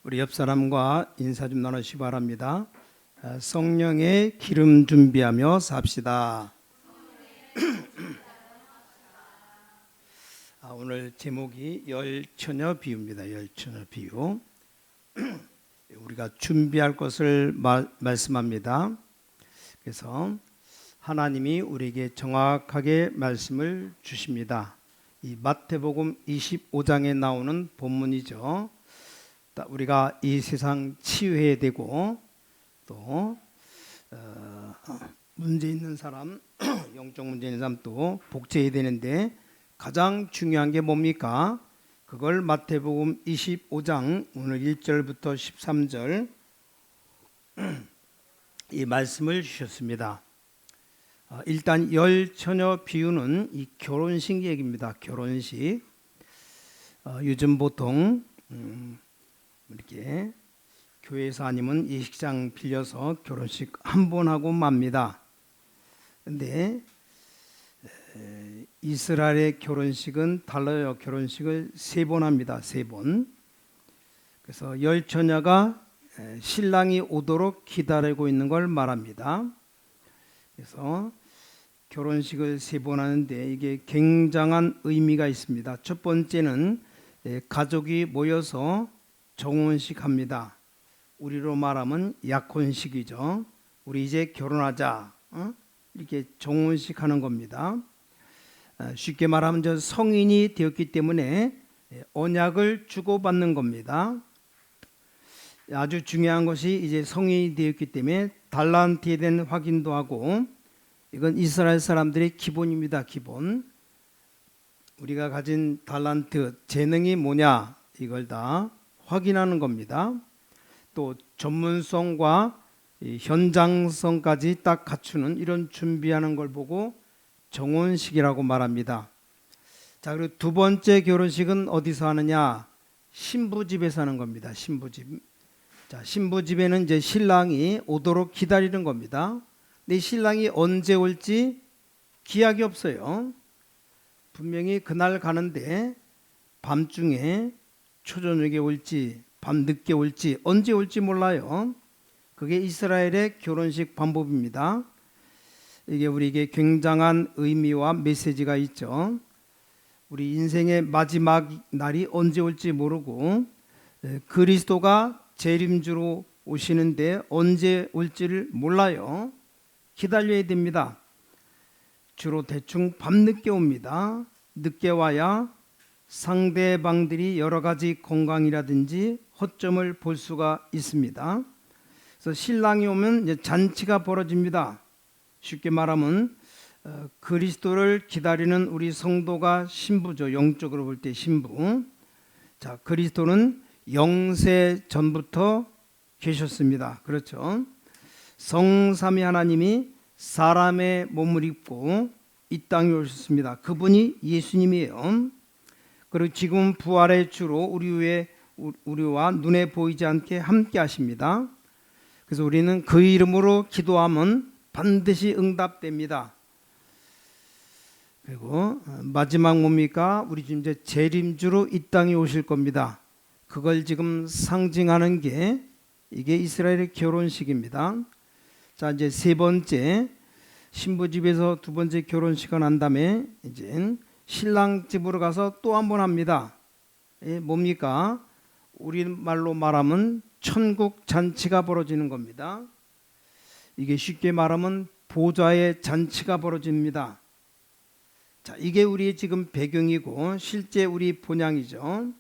우리 옆 사람과 인사 좀 나누시기 바랍니다. 성령의 기름 준비하며 삽시다. 오늘 제목이 열처녀 비유입니다. 열처녀 비유. 우리가 준비할 것을 말씀합니다. 그래서 하나님이 우리에게 정확하게 말씀을 주십니다. 이 마태복음 25장에 나오는 본문이죠. 우리가 이 세상 치유해야 되고 또 문제 있는 사람, 영적 문제 있는 사람 또 복제해야 되는데 가장 중요한 게 뭡니까? 그걸 마태복음 25장 오늘 1절부터 13절 이 말씀을 주셨습니다. 일단 열처녀 비유는 이 결혼식 얘기입니다. 결혼식. 요즘 보통 이렇게 교회에서 아니면 예식장 빌려서 결혼식 한 번 하고 맙니다. 근데 이스라엘의 결혼식은 달라요. 결혼식을 3번 합니다. 3번. 그래서 열처녀가 신랑이 오도록 기다리고 있는 걸 말합니다. 그래서 결혼식을 3번 하는데 이게 굉장한 의미가 있습니다. 첫 번째는 가족이 모여서 정혼식 합니다. 우리로 말하면 약혼식이죠. 우리 이제 결혼하자. 이렇게 정혼식 하는 겁니다. 쉽게 말하면 저 성인이 되었기 때문에 언약을 주고받는 겁니다. 아주 중요한 것이 이제 성인이 되었기 때문에 달란트에 대한 확인도 하고 이건 이스라엘 사람들의 기본입니다. 기본. 우리가 가진 달란트, 재능이 뭐냐 이걸 다 확인하는 겁니다. 또 전문성과 현장성까지 딱 갖추는 이런 준비하는 걸 보고 정혼식이라고 말합니다. 자, 그리고 두 번째 결혼식은 어디서 하느냐? 신부집에서 하는 겁니다. 신부집. 자, 신부집에는 이제 신랑이 오도록 기다리는 겁니다. 근데 신랑이 언제 올지 기약이 없어요. 분명히 그날 가는데 밤중에 초저녁에 올지 밤늦게 올지 언제 올지 몰라요. 그게 이스라엘의 결혼식 방법입니다. 이게 우리에게 굉장한 의미와 메시지가 있죠. 우리 인생의 마지막 날이 언제 올지 모르고 그리스도가 재림주로 오시는데 언제 올지를 몰라요. 기다려야 됩니다. 주로 대충 밤늦게 옵니다. 늦게 와야 상대방들이 여러 가지 건강이라든지 허점을 볼 수가 있습니다. 그래서 신랑이 오면 이제 잔치가 벌어집니다. 쉽게 말하면 그리스도를 기다리는 우리 성도가 신부죠. 영적으로 볼 때 신부. 자, 그리스도는 영세 전부터 계셨습니다. 그렇죠. 성삼위 하나님이 사람의 몸을 입고 이 땅에 오셨습니다. 그분이 예수님이에요. 그리고 지금 부활의 주로 우리와 눈에 보이지 않게 함께 하십니다. 그래서 우리는 그 이름으로 기도하면 반드시 응답됩니다. 그리고 마지막 뭡니까? 우리 지금 이제 재림주로 이 땅에 오실 겁니다. 그걸 지금 상징하는 게 이게 이스라엘의 결혼식입니다. 자, 이제 세 번째 신부집에서 두 번째 결혼식을 한 다음에 이제 신랑 집으로 가서 또 한 번 합니다. 뭡니까? 우리말로 말하면 천국 잔치가 벌어지는 겁니다. 이게 쉽게 말하면 보좌의 잔치가 벌어집니다. 자, 이게 우리의 지금 배경이고 실제 우리 본향이죠.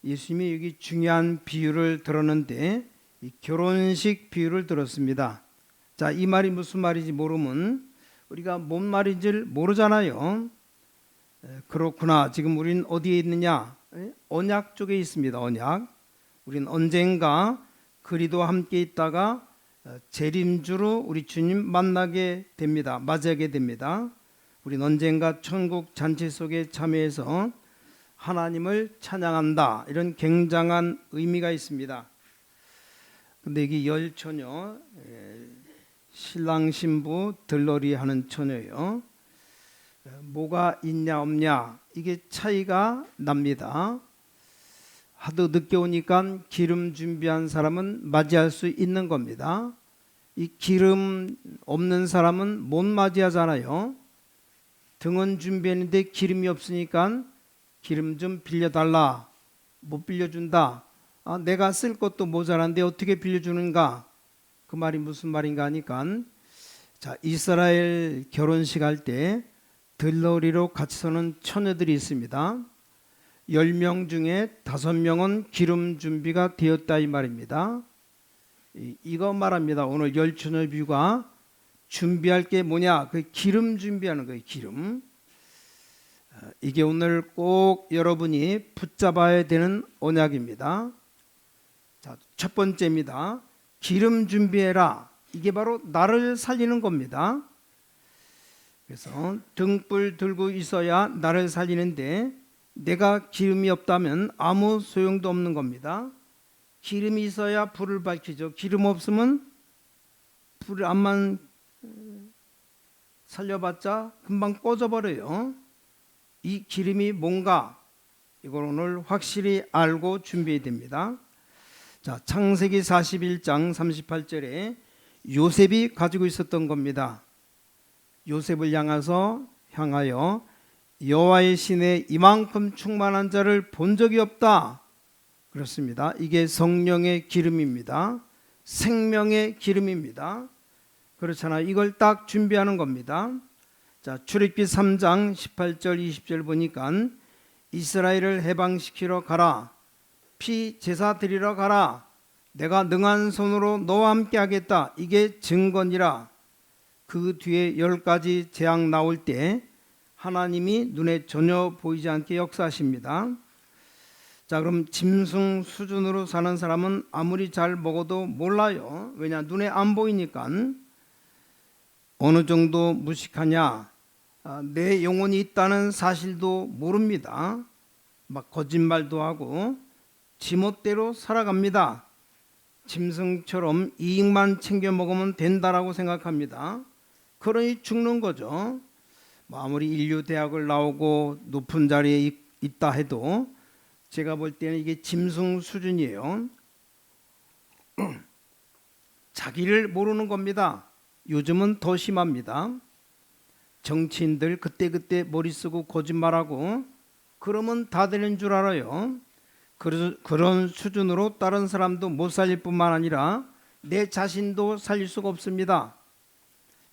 예수님이 여기 중요한 비유를 들었는데 이 결혼식 비유를 들었습니다. 자, 이 말이 무슨 말인지 모르면 우리가 뭔 말인지를 모르잖아요. 그렇구나. 지금 우리는 어디에 있느냐? 언약 쪽에 있습니다. 언약. 우리는 언젠가 그리스도와 함께 있다가 재림주로 우리 주님 만나게 됩니다. 맞이하게 됩니다. 우리는 언젠가 천국 잔치 속에 참여해서 하나님을 찬양한다. 이런 굉장한 의미가 있습니다. 근데 이게 열처녀, 신랑 신부 들러리 하는 처녀예요. 뭐가 있냐 없냐 이게 차이가 납니다. 하도 늦게 오니까 기름 준비한 사람은 맞이할 수 있는 겁니다. 이 기름 없는 사람은 못 맞이하잖아요. 등은 준비했는데 기름이 없으니까 기름 좀 빌려달라. 못 빌려준다. 내가 쓸 것도 모자란데 어떻게 빌려주는가? 그 말이 무슨 말인가 하니까, 자, 이스라엘 결혼식 할 때 들러리로 같이 서는 처녀들이 있습니다. 10명 중에 5명은 기름 준비가 되었다 이 말입니다. 이거 말합니다. 오늘 열처녀 비유가 준비할 게 뭐냐? 그 기름 준비하는 거예요. 기름. 이게 오늘 꼭 여러분이 붙잡아야 되는 언약입니다. 자, 첫 번째입니다. 기름 준비해라. 이게 바로 나를 살리는 겁니다. 그래서 등불 들고 있어야 나를 살리는데 내가 기름이 없다면 아무 소용도 없는 겁니다. 기름이 있어야 불을 밝히죠. 기름 없으면 불을 암만 살려봤자 금방 꺼져버려요. 이 기름이 뭔가 이걸 오늘 확실히 알고 준비해야 됩니다. 자, 창세기 41장 38절에 요셉이 가지고 있었던 겁니다. 요셉을 향하여 여호와의 신에 이만큼 충만한 자를 본 적이 없다. 그렇습니다. 이게 성령의 기름입니다. 생명의 기름입니다. 그렇잖아요. 이걸 딱 준비하는 겁니다. 자, 출애굽기 3장 18절 20절 보니까 이스라엘을 해방시키러 가라. 피 제사 드리러 가라. 내가 능한 손으로 너와 함께 하겠다. 이게 증거니라. 그 뒤에 10가지 재앙 나올 때 하나님이 눈에 전혀 보이지 않게 역사하십니다. 자, 그럼 짐승 수준으로 사는 사람은 아무리 잘 먹어도 몰라요. 왜냐? 눈에 안 보이니까. 어느 정도 무식하냐? 내 영혼이 있다는 사실도 모릅니다. 막 거짓말도 하고 지멋대로 살아갑니다. 짐승처럼 이익만 챙겨 먹으면 된다라고 생각합니다. 그러니 죽는 거죠. 아무리 인류 대학을 나오고 높은 자리에 있다 해도 제가 볼 때는 이게 짐승 수준이에요. 자기를 모르는 겁니다. 요즘은 더 심합니다. 정치인들 그때그때 머리 쓰고 거짓말하고 그러면 다 되는 줄 알아요. 그런 수준으로 다른 사람도 못 살릴 뿐만 아니라 내 자신도 살릴 수가 없습니다.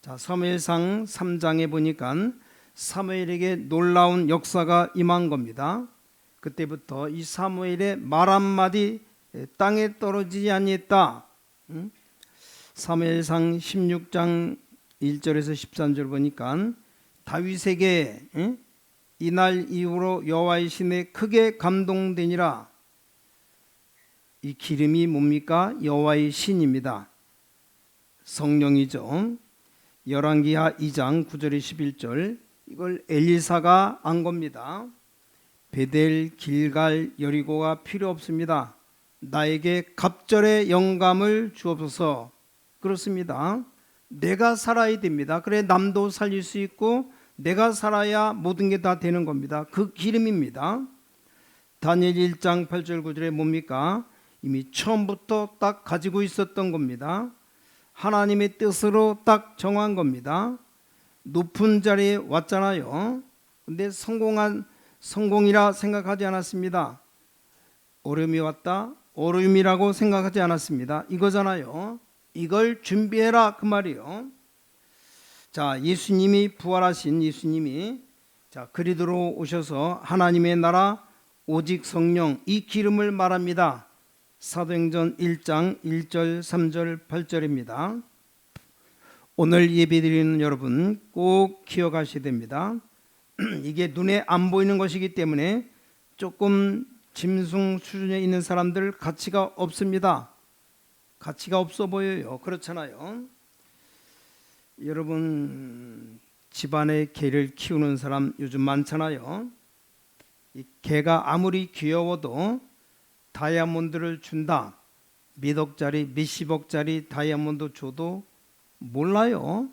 자, 사무엘상 3장에 보니까 사무엘에게 놀라운 역사가 임한 겁니다. 그때부터 이 사무엘의 말 한마디 땅에 떨어지지 아니했다. 사무엘상 16장 1절에서 13절 보니까 다윗에게 이날 이후로 여호와의 신에 크게 감동되니라. 이 기름이 뭡니까? 여호와의 신입니다. 성령이죠. 열왕기하 2장 9절에 11절 이걸 엘리사가 안 겁니다. 베델, 길갈, 여리고가 필요 없습니다. 나에게 갑절의 영감을 주옵소서. 그렇습니다. 내가 살아야 됩니다. 그래 남도 살릴 수 있고 내가 살아야 모든 게 다 되는 겁니다. 그 기름입니다. 다니엘 1장 8절 9절에 뭡니까? 이미 처음부터 딱 가지고 있었던 겁니다. 하나님의 뜻으로 딱 정한 겁니다. 높은 자리에 왔잖아요. 근데 성공이라 생각하지 않았습니다. 어려움이 왔다. 어려움이라고 생각하지 않았습니다. 이거잖아요. 이걸 준비해라 그 말이요. 자, 예수님이 부활하신 예수님이 자 그리스도로 오셔서 하나님의 나라 오직 성령 이 기름을 말합니다. 사도행전 1장 1절 3절 8절입니다. 오늘 예배드리는 여러분 꼭 기억하셔야 됩니다. 이게 눈에 안 보이는 것이기 때문에 조금 짐승 수준에 있는 사람들 가치가 없습니다. 가치가 없어 보여요. 그렇잖아요. 여러분 집안에 개를 키우는 사람 요즘 많잖아요. 이 개가 아무리 귀여워도 다이아몬드를 준다. 몇 억짜리 몇십억짜리 다이아몬드 줘도 몰라요.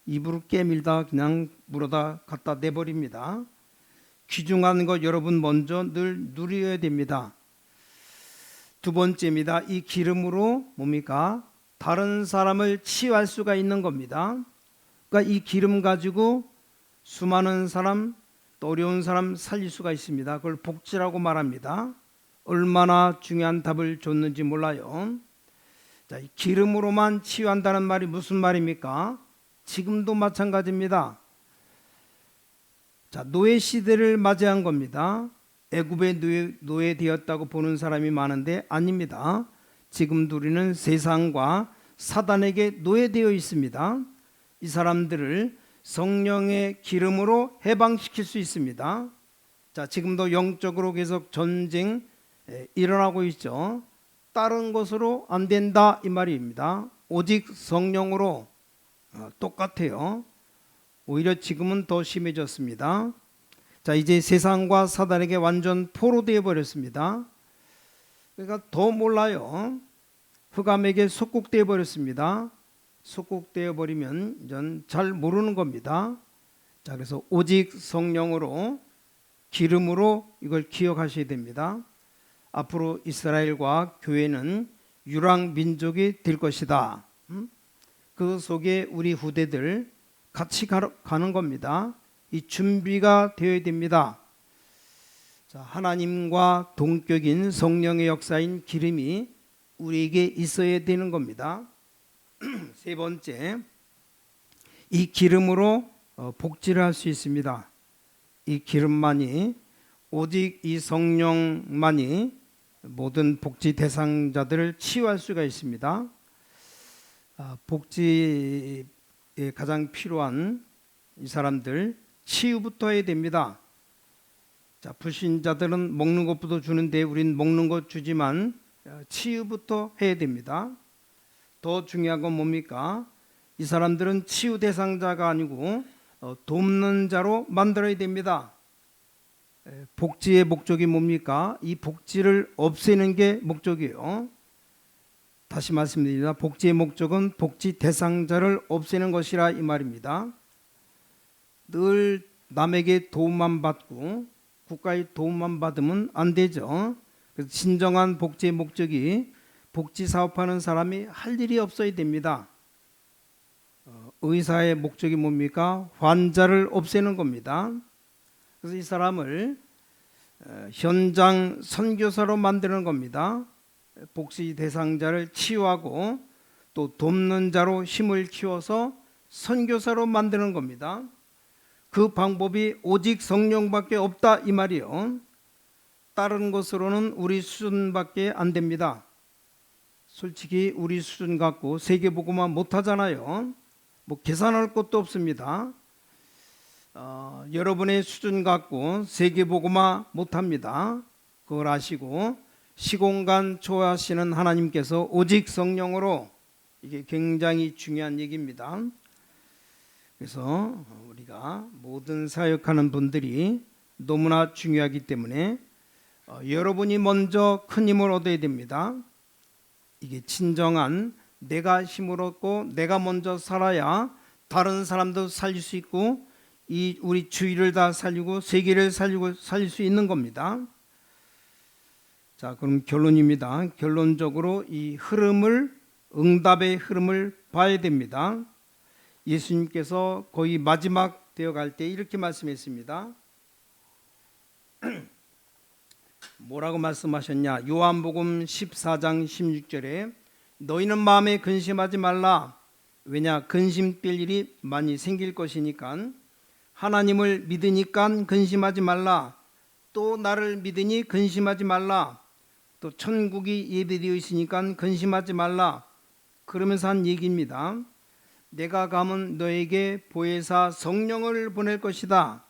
입으로 깨밀다 그냥 물어다 갖다 내버립니다. 귀중한 거 여러분 먼저 늘 누려야 됩니다. 두 번째입니다. 이 기름으로 뭡니까? 다른 사람을 치유할 수가 있는 겁니다. 그러니까 이 기름 가지고 수많은 사람, 또 어려운 사람 살릴 수가 있습니다. 그걸 복지라고 말합니다. 얼마나 중요한 답을 줬는지 몰라요. 자, 이 기름으로만 치유한다는 말이 무슨 말입니까? 지금도 마찬가지입니다. 자, 노예 시대를 맞이한 겁니다. 애굽에 노예되었다고 보는 사람이 많은데 아닙니다. 지금도 우리는 세상과 사단에게 노예되어 있습니다. 이 사람들을 성령의 기름으로 해방시킬 수 있습니다. 자, 지금도 영적으로 계속 전쟁 일어나고 있죠. 다른 것으로 안 된다 이 말입니다. 오직 성령으로 똑같아요. 오히려 지금은 더 심해졌습니다. 자, 이제 세상과 사단에게 완전 포로되어 버렸습니다. 그러니까 더 몰라요. 흑암에게 속국되어 버렸습니다. 속국되어 버리면 전 잘 모르는 겁니다. 자, 그래서 오직 성령으로 기름으로 이걸 기억하셔야 됩니다. 앞으로 이스라엘과 교회는 유랑 민족이 될 것이다. 그 속에 우리 후대들 같이 가는 겁니다. 이 준비가 되어야 됩니다. 자, 하나님과 동격인 성령의 역사인 기름이 우리에게 있어야 되는 겁니다. 세 번째, 이 기름으로 복지를 할 수 있습니다. 이 기름만이, 오직 이 성령만이 모든 복지 대상자들을 치유할 수가 있습니다. 복지에 가장 필요한 이 사람들 치유부터 해야 됩니다. 자, 불신자들은 먹는 것부터 주는데 우린 먹는 것 주지만 치유부터 해야 됩니다. 더 중요한 건 뭡니까? 이 사람들은 치유 대상자가 아니고 돕는 자로 만들어야 됩니다. 복지의 목적이 뭡니까? 이 복지를 없애는 게 목적이에요. 다시 말씀드립니다. 복지의 목적은 복지 대상자를 없애는 것이라 이 말입니다. 늘 남에게 도움만 받고 국가의 도움만 받으면 안 되죠. 그래서 진정한 복지의 목적이 복지 사업하는 사람이 할 일이 없어야 됩니다. 의사의 목적이 뭡니까? 환자를 없애는 겁니다. 그래서 이 사람을 현장 선교사로 만드는 겁니다. 복지 대상자를 치유하고 또 돕는 자로 힘을 키워서 선교사로 만드는 겁니다. 그 방법이 오직 성령밖에 없다 이 말이요. 다른 것으로는 우리 수준밖에 안 됩니다. 솔직히 우리 수준 갖고 세계복음화 못하잖아요. 뭐 계산할 것도 없습니다. 여러분의 수준 갖고 세계복음화 못합니다. 그걸 아시고 시공간 초하시는 하나님께서 오직 성령으로, 이게 굉장히 중요한 얘기입니다. 그래서 우리가 모든 사역하는 분들이 너무나 중요하기 때문에 여러분이 먼저 큰 힘을 얻어야 됩니다. 이게 진정한 내가 힘을 얻고 내가 먼저 살아야 다른 사람도 살릴 수 있고 이 우리 주위를 다 살리고 세계를 살릴 수 있는 겁니다. 자, 그럼 결론입니다. 결론적으로 이 흐름을, 응답의 흐름을 봐야 됩니다. 예수님께서 거의 마지막 되어갈 때 이렇게 말씀했습니다. 뭐라고 말씀하셨냐? 요한복음 14장 16절에 너희는 마음에 근심하지 말라. 왜냐? 근심될 일이 많이 생길 것이니까. 하나님을 믿으니까 근심하지 말라. 또 나를 믿으니 근심하지 말라. 또 천국이 예비되어 있으니까 근심하지 말라. 그러면서 한 얘기입니다. 내가 가면 너에게 보혜사 성령을 보낼 것이다.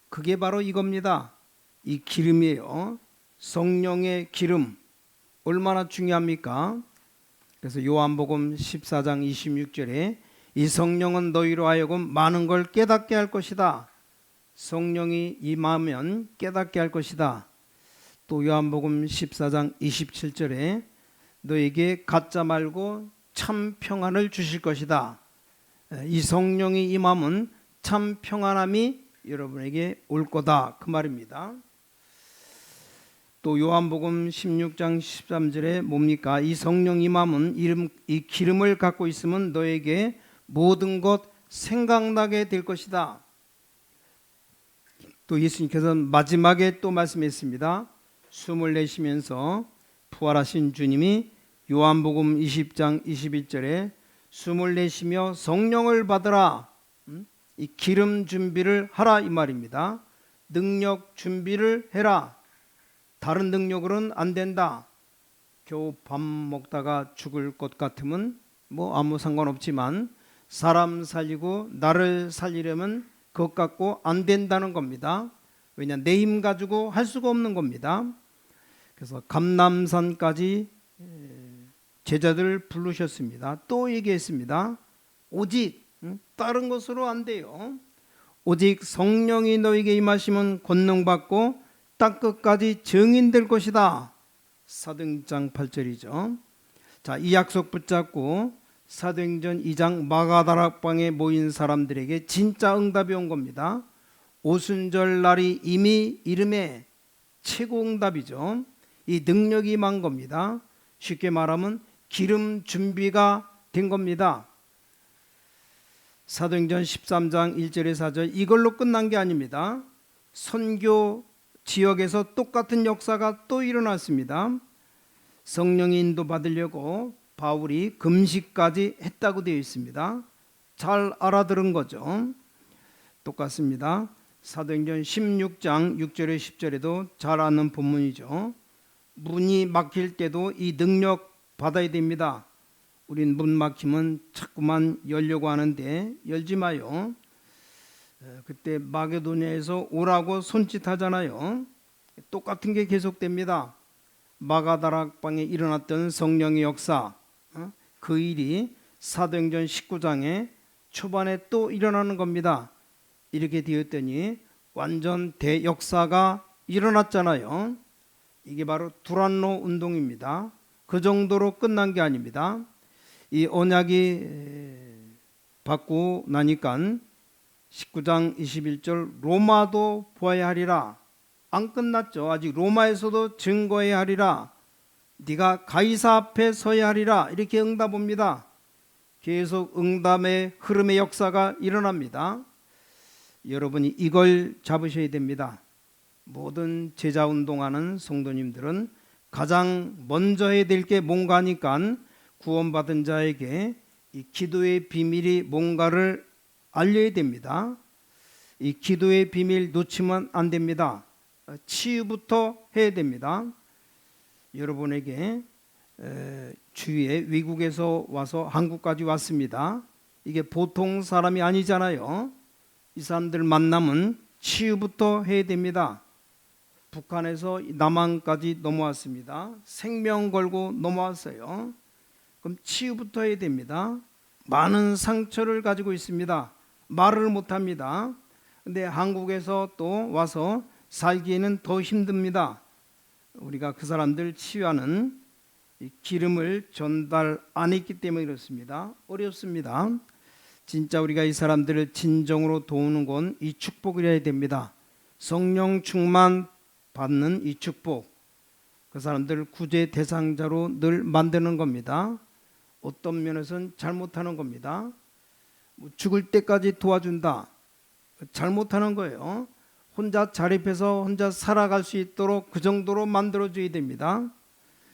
그게 바로 이겁니다. 이 기름이에요. 성령의 기름. 얼마나 중요합니까? 그래서 요한복음 14장 26절에 이 성령은 너희로 하여금 많은 걸 깨닫게 할 것이다. 성령이 임하면 깨닫게 할 것이다. 또 요한복음 14장 27절에 너에게 가짜 말고 참 평안을 주실 것이다. 이 성령이 임하면 참 평안함이 여러분에게 올 거다. 그 말입니다. 또 요한복음 16장 13절에 뭡니까? 이 성령 임함은 이 기름을 갖고 있으면 너에게 모든 것 생각나게 될 것이다. 또 예수님께서는 마지막에 또 말씀했습니다. 숨을 내쉬면서 부활하신 주님이 요한복음 20장 21절에 숨을 내쉬며 성령을 받으라. 이 기름 준비를 하라 이 말입니다. 능력 준비를 해라. 다른 능력으로는 안 된다. 겨우 밥 먹다가 죽을 것 같으면 뭐 아무 상관없지만 사람 살리고 나를 살리려면 그것 갖고 안 된다는 겁니다. 왜냐, 내 힘 가지고 할 수가 없는 겁니다. 그래서 감람산까지 제자들 부르셨습니다. 또 얘기했습니다. 오직 다른 것으로 안 돼요. 오직 성령이 너에게 임하시면 권능받고 땅 끝까지 증인될 것이다. 사도행전 8절이죠. 자, 이 약속 붙잡고 사도행전 2장 마가다락방에 모인 사람들에게 진짜 응답이 온 겁니다. 오순절 날이 이미 이름에 최고 응답이죠. 이 능력이 임한 겁니다. 쉽게 말하면 기름 준비가 된 겁니다. 사도행전 13장 1절에 4절 이걸로 끝난 게 아닙니다. 선교 지역에서 똑같은 역사가 또 일어났습니다. 성령의 인도 받으려고 바울이 금식까지 했다고 되어 있습니다. 잘 알아들은 거죠. 똑같습니다. 사도행전 16장 6절에 10절에도 잘 아는 본문이죠. 문이 막힐 때도 이 능력 받아야 됩니다. 우린 문 막히면 자꾸만 열려고 하는데 열지 마요. 그때 마게도냐에서 오라고 손짓하잖아요. 똑같은 게 계속됩니다. 마가다락방에 일어났던 성령의 역사, 그 일이 사도행전 19장에 초반에 또 일어나는 겁니다. 이렇게 되었더니 완전 대역사가 일어났잖아요. 이게 바로 두란노 운동입니다. 그 정도로 끝난 게 아닙니다. 이 언약이 받고 나니까 19장 21절 로마도 보아야 하리라. 안 끝났죠. 아직 로마에서도 증거해야 하리라. 네가 가이사 앞에 서야 하리라. 이렇게 응답합니다. 계속 응답의 흐름의 역사가 일어납니다. 여러분이 이걸 잡으셔야 됩니다. 모든 제자 운동하는 성도님들은 가장 먼저 해야 될 게 뭔가 하니까 구원받은 자에게 이 기도의 비밀이 뭔가를 알려야 됩니다. 이 기도의 비밀 놓치면 안 됩니다. 치유부터 해야 됩니다. 여러분에게 주위에 외국에서 와서 한국까지 왔습니다. 이게 보통 사람이 아니잖아요. 이 사람들 만나면 치유부터 해야 됩니다. 북한에서 남한까지 넘어왔습니다. 생명 걸고 넘어왔어요. 그럼 치유부터 해야 됩니다. 많은 상처를 가지고 있습니다. 말을 못합니다. 근데 한국에서 또 와서 살기에는 더 힘듭니다. 우리가 그 사람들 치유하는 기름을 전달 안 했기 때문에 그렇습니다. 어렵습니다. 진짜 우리가 이 사람들을 진정으로 도우는 건 이 축복이어야 됩니다. 성령 충만 받는 이 축복, 그 사람들 구제 대상자로 늘 만드는 겁니다. 어떤 면에서는 잘못하는 겁니다. 죽을 때까지 도와준다, 잘못하는 거예요. 혼자 자립해서 혼자 살아갈 수 있도록 그 정도로 만들어줘야 됩니다.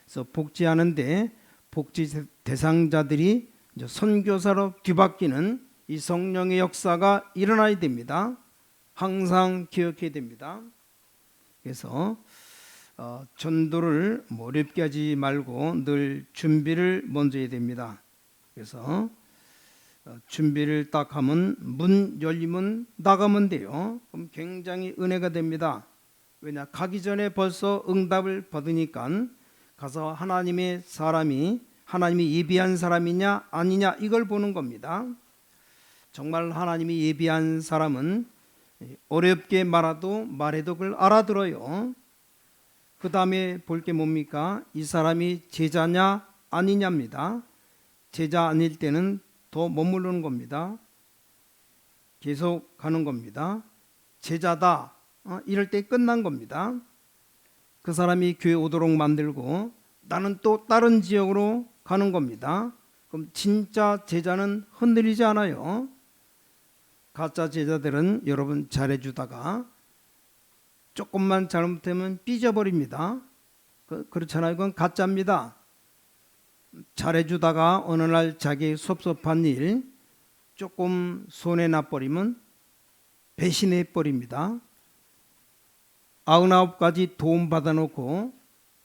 그래서 복지하는데 복지 대상자들이 이제 선교사로 뒤바뀌는 이 성령의 역사가 일어나야 됩니다. 항상 기억해야 됩니다. 그래서 전도를 어렵게 하지 말고 늘 준비를 먼저 해야 됩니다. 그래서 준비를 딱 하면 문 열리면 나가면 돼요. 그럼 굉장히 은혜가 됩니다. 왜냐, 가기 전에 벌써 응답을 받으니까 가서 하나님의 사람이 하나님이 예비한 사람이냐 아니냐 이걸 보는 겁니다. 정말 하나님이 예비한 사람은 어렵게 말해도 그걸 알아들어요. 그 다음에 볼 게 뭡니까? 이 사람이 제자냐 아니냐입니다. 제자 아닐 때는 더 머무르는 겁니다. 계속 가는 겁니다. 제자다, 이럴 때 끝난 겁니다. 그 사람이 교회 오도록 만들고 나는 또 다른 지역으로 가는 겁니다. 그럼 진짜 제자는 흔들리지 않아요. 가짜 제자들은 여러분 잘해주다가 조금만 잘못하면 삐져버립니다. 그렇잖아요. 그건 가짜입니다. 잘해주다가 어느 날 자기 섭섭한 일 조금 손해나버리면 배신해버립니다. 99가지 도움 받아놓고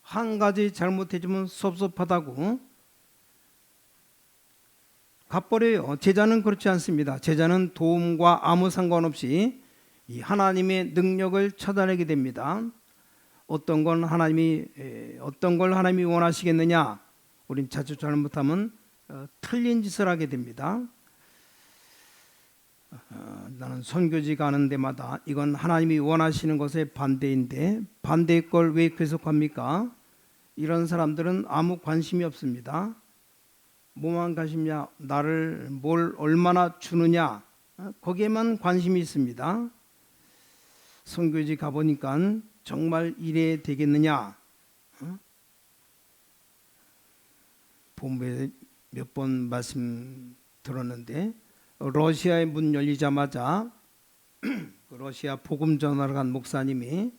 한 가지 잘못해주면 섭섭하다고 갚버려요. 제자는 그렇지 않습니다. 제자는 도움과 아무 상관없이 이 하나님의 능력을 찾아내게 됩니다. 어떤 걸 하나님이 원하시겠느냐? 우린 자주 잘못하면 틀린 짓을 하게 됩니다. 나는 선교지 가는 데마다 이건 하나님이 원하시는 것에 반대인데 반대의 걸 왜 계속합니까? 이런 사람들은 아무 관심이 없습니다. 뭐만 관심이냐? 나를 뭘 얼마나 주느냐? 거기에만 관심이 있습니다. 선교지 가보니까 정말 이래 되겠느냐? 본부에 몇 번 말씀 들었는데 러시아의 문 열리자마자 러시아 복음 전하러 간 목사님이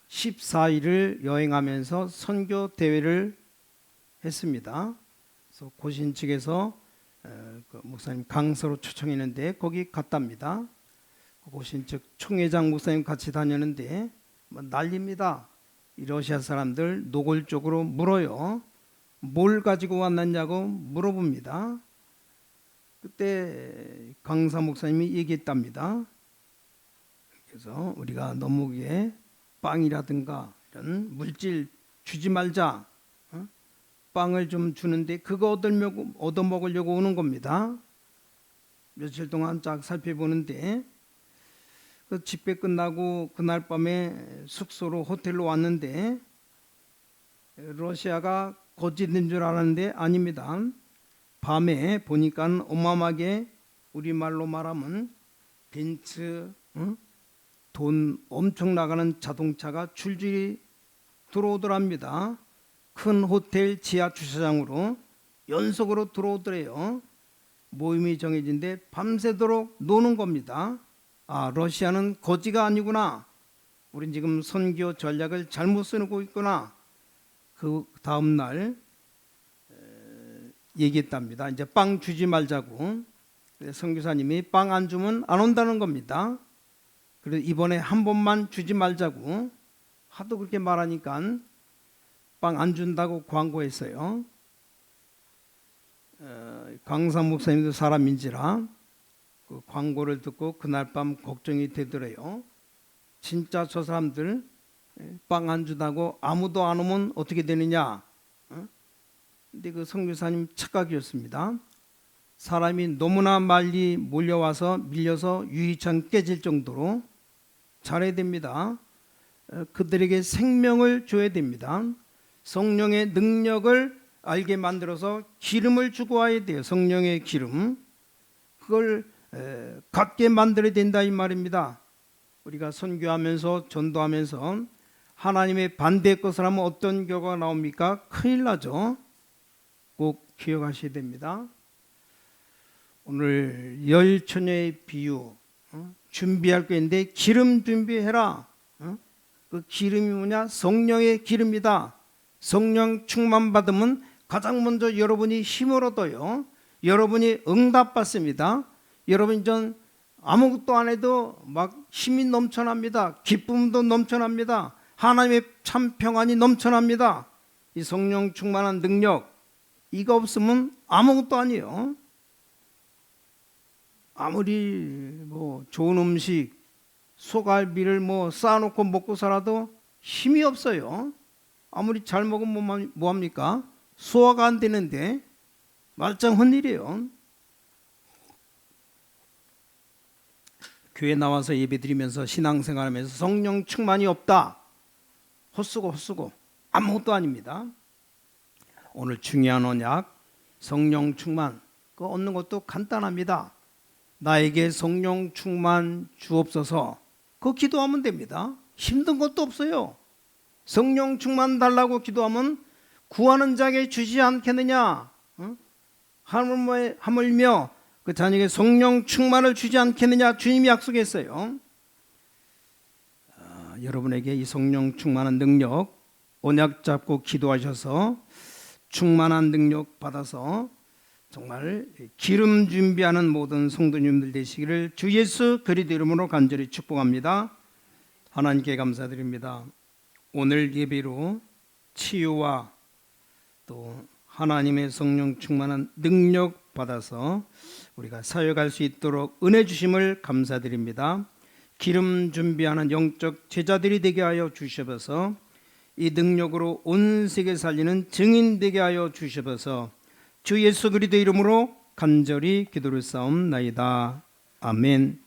14일을 여행하면서 선교 대회를 했습니다. 그래서 고신 측에서 그 목사님 강서로 초청했는데 거기 갔답니다. 고신 측 총회장 목사님 같이 다녔는데 난립니다. 이 러시아 사람들 노골적으로 물어요. 뭘 가지고 왔느냐고 물어봅니다. 그때 강사 목사님이 얘기했답니다. 그래서 우리가 너무게 빵이라든가 이런 물질 주지 말자. 빵을 좀 주는데 그거 얻어먹으려고 오는 겁니다. 며칠 동안 쫙 살펴보는데 그 집회 끝나고 그날 밤에 숙소로 호텔로 왔는데 러시아가 거짓인 줄 알았는데 아닙니다. 밤에 보니까 어마어마하게 우리말로 말하면 벤츠 돈 엄청 나가는 자동차가 줄줄이 들어오더랍니다. 큰 호텔 지하 주차장으로 연속으로 들어오더래요. 모임이 정해진데 밤새도록 노는 겁니다. 아, 러시아는 거지가 아니구나. 우린 지금 선교 전략을 잘못 쓰고 있구나. 그 다음 날 얘기했답니다. 이제 빵 주지 말자고. 선교사님이 빵 안 주면 안 온다는 겁니다. 그래서 이번에 한 번만 주지 말자고 하도 그렇게 말하니까 빵 안 준다고 광고했어요. 강사 목사님도 사람인지라 그 광고를 듣고 그날 밤 걱정이 되더래요. 진짜 저 사람들 빵 안 준다고 아무도 안 오면 어떻게 되느냐. 근데 그 선교사님 착각이었습니다. 사람이 너무나 많이 몰려와서 밀려서 유리창 깨질 정도로 잘해야 됩니다. 그들에게 생명을 줘야 됩니다. 성령의 능력을 알게 만들어서 기름을 주고 와야 돼요. 성령의 기름. 그걸 갖게 만들어야 된다 이 말입니다. 우리가 선교하면서 전도하면서 하나님의 반대의 것을 하면 어떤 결과가 나옵니까? 큰일 나죠. 꼭 기억하셔야 됩니다. 오늘 열 처녀의 비유 준비할 게 있는데 기름 준비해라. 그 기름이 뭐냐? 성령의 기름이다. 성령 충만 받으면 가장 먼저 여러분이 힘을 얻어요. 여러분이 응답받습니다. 여러분 전 아무것도 안 해도 막 힘이 넘쳐납니다. 기쁨도 넘쳐납니다. 하나님의 참 평안이 넘쳐납니다. 이 성령 충만한 능력 이거 없으면 아무것도 아니에요. 아무리 뭐 좋은 음식 소갈비를 뭐 쌓아놓고 먹고 살아도 힘이 없어요. 아무리 잘 먹으면 뭐합니까? 소화가 안 되는데 말짱한 일이에요. 교회 나와서 예배드리면서 신앙생활하면서 성령 충만이 없다. 헛수고 아무것도 아닙니다. 오늘 중요한 언약 성령 충만 그거 얻는 것도 간단합니다. 나에게 성령 충만 주옵소서 그거 기도하면 됩니다. 힘든 것도 없어요. 성령 충만 달라고 기도하면 구하는 자에게 주지 않겠느냐? 하물며 그 자녀에게 성령 충만을 주지 않겠느냐? 주님이 약속했어요. 여러분에게 이 성령 충만한 능력 언약 잡고 기도하셔서 충만한 능력 받아서 정말 기름 준비하는 모든 성도님들 되시기를 주 예수 그리스도 이름으로 간절히 축복합니다. 하나님께 감사드립니다. 오늘 예배로 치유와 또 하나님의 성령 충만한 능력 받아서 우리가 사역할 수 있도록 은혜 주심을 감사드립니다. 기름 준비하는 영적 제자들이 되게 하여 주셔서 이 능력으로 온 세계 살리는 증인 되게 하여 주셔서 주 예수 그리스도 이름으로 간절히 기도를 쌓옵나이다. 아멘.